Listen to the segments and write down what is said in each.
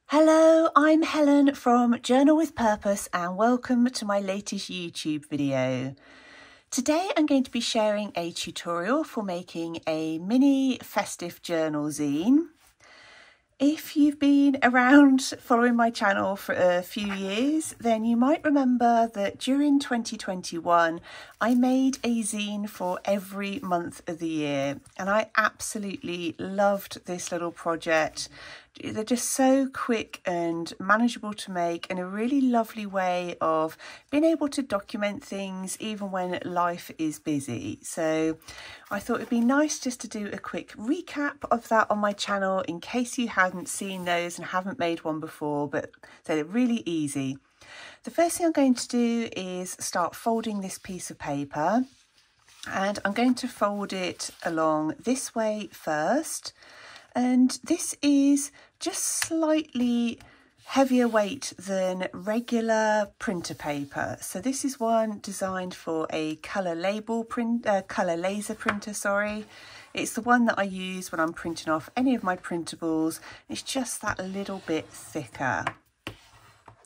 Hello, I'm Helen from Journal with Purpose and welcome to my latest YouTube video. Today I'm going to be sharing a tutorial for making a mini festive journal zine. If you've been around following my channel for a few years, then you might remember that during 2021 I made a zine for every month of the year and I absolutely loved this little project. They're just so quick and manageable to make and a really lovely way of being able to document things even when life is busy. So I thought it'd be nice just to do a quick recap of that on my channel in case you hadn't seen those and haven't made one before, but they're really easy. The first thing I'm going to do is start folding this piece of paper, and I'm going to fold it along this way first. And this is just slightly heavier weight than regular printer paper. So this is one designed for a colour laser printer, sorry. It's the one that I use when I'm printing off any of my printables. It's just that little bit thicker.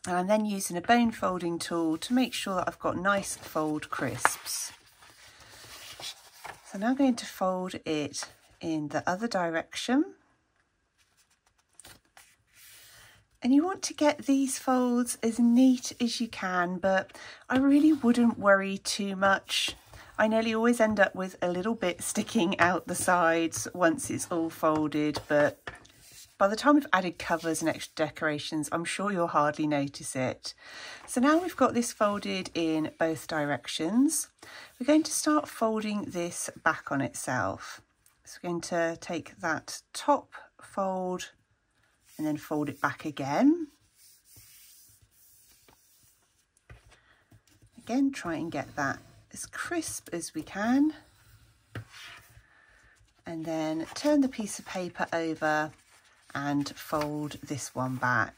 And I'm then using a bone folding tool to make sure that I've got nice fold crisps. So now I'm going to fold it in the other direction. And you want to get these folds as neat as you can, but I really wouldn't worry too much. I nearly always end up with a little bit sticking out the sides once it's all folded, but by the time we've added covers and extra decorations, I'm sure you'll hardly notice it. So now we've got this folded in both directions. We're going to start folding this back on itself. So we're going to take that top fold and then fold it back again. Again, try and get that as crisp as we can. And then turn the piece of paper over and fold this one back.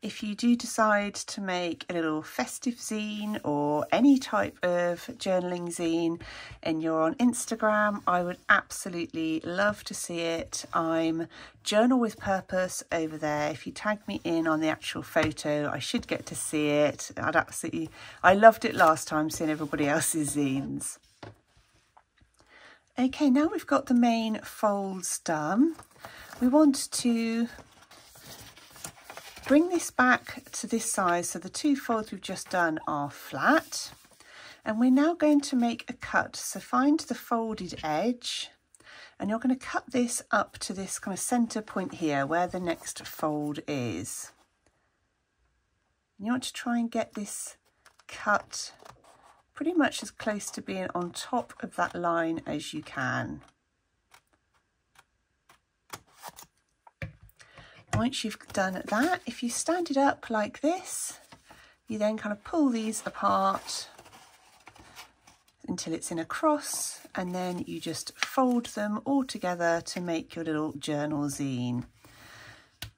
If you do decide to make a little festive zine or any type of journaling zine and you're on Instagram, I would absolutely love to see it. I'm Journal with Purpose over there. If you tag me in on the actual photo, I should get to see it. I loved it last time, seeing everybody else's zines. Okay, now we've got the main folds done. We want to bring this back to this size, so the two folds we've just done are flat, and we're now going to make a cut. So find the folded edge and you're going to cut this up to this kind of center point here where the next fold is. You want to try and get this cut pretty much as close to being on top of that line as you can. Once you've done that, if you stand it up like this, you then kind of pull these apart until it's in a cross, and then you just fold them all together to make your little journal zine.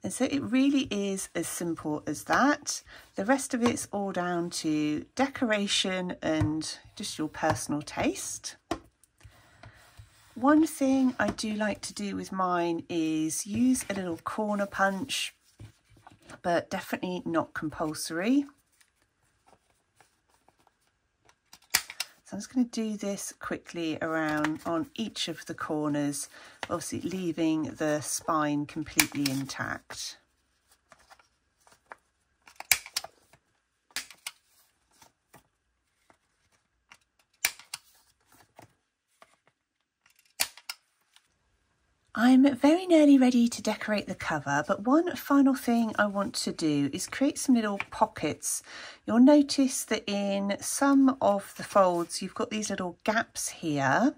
And so it really is as simple as that. The rest of it's all down to decoration and just your personal taste. One thing I do like to do with mine is use a little corner punch, but definitely not compulsory. So I'm just going to do this quickly around on each of the corners, obviously leaving the spine completely intact. I'm very nearly ready to decorate the cover, but one final thing I want to do is create some little pockets. You'll notice that in some of the folds you've got these little gaps here,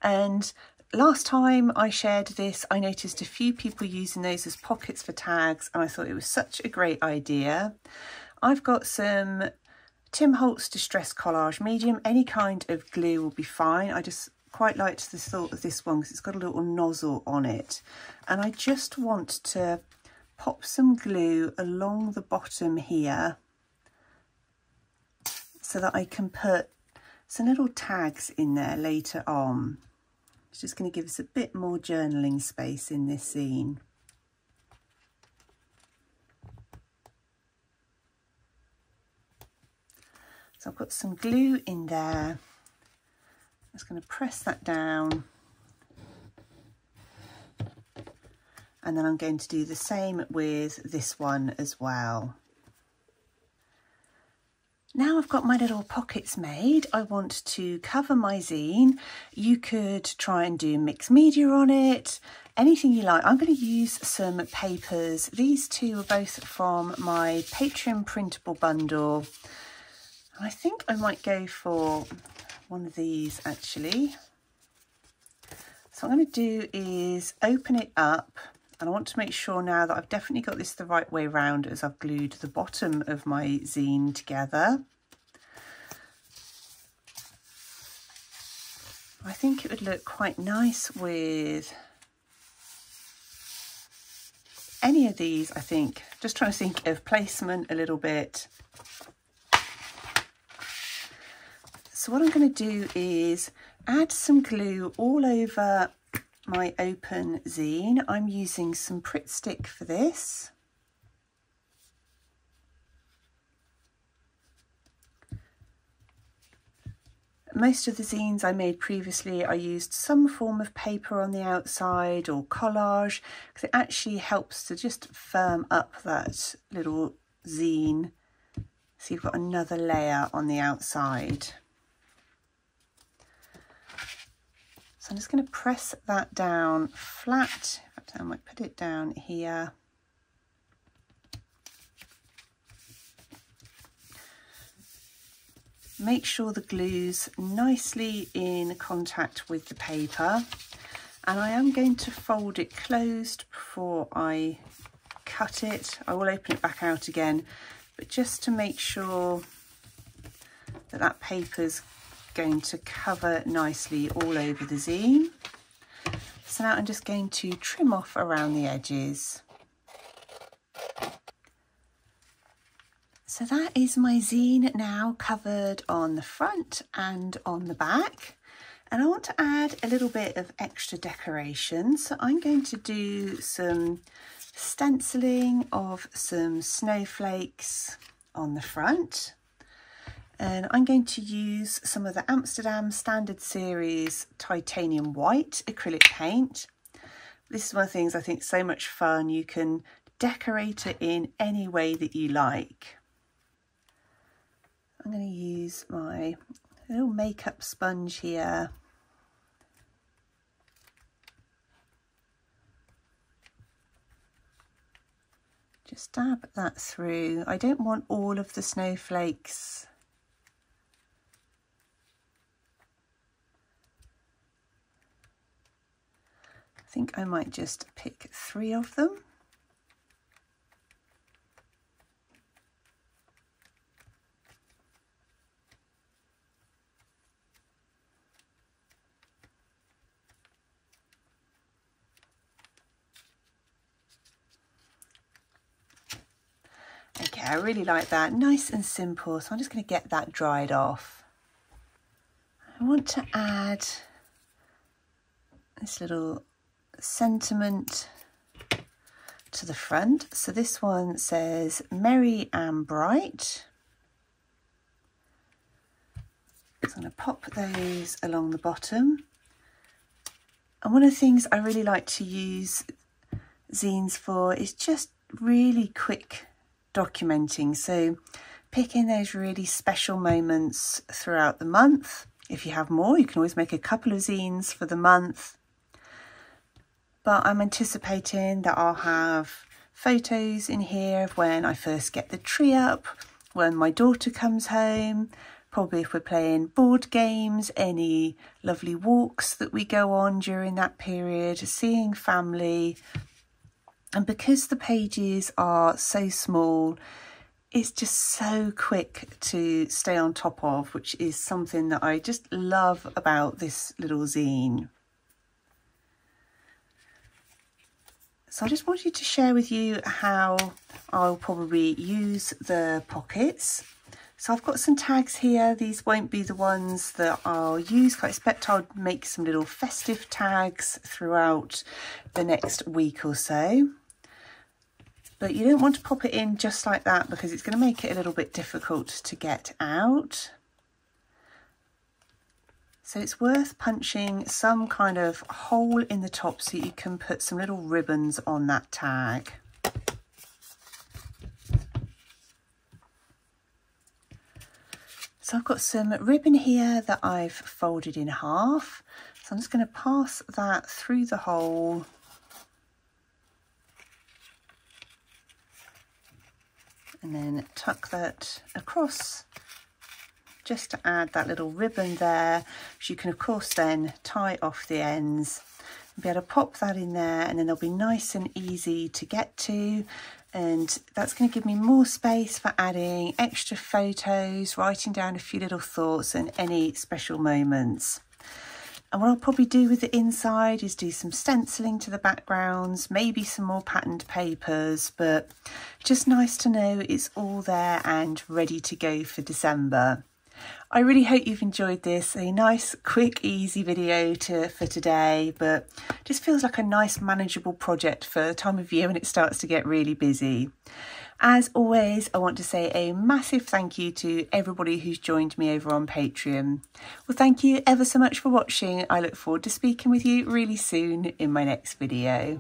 and last time I shared this I noticed a few people using those as pockets for tags and I thought it was such a great idea. I've got some Tim Holtz Distress Collage Medium, any kind of glue will be fine. I just quite liked the thought of this one because it's got a little nozzle on it, and I just want to pop some glue along the bottom here so that I can put some little tags in there later on. It's just going to give us a bit more journaling space in this zine. So I've got some glue in there. I'm just going to press that down. And then I'm going to do the same with this one as well. Now I've got my little pockets made, I want to cover my zine. You could try and do mixed media on it, anything you like. I'm going to use some papers. These two are both from my Patreon printable bundle. I think I might go for one of these actually. So what I'm going to do is open it up, and I want to make sure now that I've definitely got this the right way round as I've glued the bottom of my zine together. I think it would look quite nice with any of these, I think. Just trying to think of placement a little bit. So what I'm going to do is add some glue all over my open zine. I'm using some Pritt Stick for this. Most of the zines I made previously, I used some form of paper on the outside or collage, because it actually helps to just firm up that little zine. So you've got another layer on the outside. So I'm just going to press that down flat. In fact, I might put it down here. Make sure the glue's nicely in contact with the paper. And I am going to fold it closed before I cut it. I will open it back out again, but just to make sure that that paper's going to cover nicely all over the zine. So now I'm just going to trim off around the edges. So that is my zine now covered on the front and on the back. And I want to add a little bit of extra decoration. So I'm going to do some stenciling of some snowflakes on the front. And I'm going to use some of the Amsterdam Standard Series Titanium White acrylic paint. This is one of the things I think is so much fun. You can decorate it in any way that you like. I'm going to use my little makeup sponge here. Just dab that through. I don't want all of the snowflakes. I think I might just pick 3 of them. Okay, I really like that, nice and simple. So I'm just going to get that dried off. I want to add this little sentiment to the front. So this one says merry and bright. So I'm going to pop those along the bottom. And one of the things I really like to use zines for is just really quick documenting. So picking those really special moments throughout the month. If you have more, you can always make a couple of zines for the month. But I'm anticipating that I'll have photos in here of when I first get the tree up, when my daughter comes home, probably if we're playing board games, any lovely walks that we go on during that period, seeing family. And because the pages are so small, it's just so quick to stay on top of, which is something that I just love about this little zine. So I just wanted to share with you how I'll probably use the pockets. So I've got some tags here. These won't be the ones that I'll use. I expect I'll make some little festive tags throughout the next week or so. But you don't want to pop it in just like that because it's going to make it a little bit difficult to get out. So it's worth punching some kind of hole in the top so you can put some little ribbons on that tag. So I've got some ribbon here that I've folded in half. So I'm just going to pass that through the hole. And then tuck that across just to add that little ribbon there, which you can of course then tie off the ends and be able to pop that in there, and then they'll be nice and easy to get to. And that's going to give me more space for adding extra photos, writing down a few little thoughts and any special moments. And what I'll probably do with the inside is do some stenciling to the backgrounds, maybe some more patterned papers, but just nice to know it's all there and ready to go for December. I really hope you've enjoyed this, a nice, quick, easy video for today, but just feels like a nice, manageable project for the time of year when it starts to get really busy. As always, I want to say a massive thank you to everybody who's joined me over on Patreon. Well, thank you ever so much for watching. I look forward to speaking with you really soon in my next video.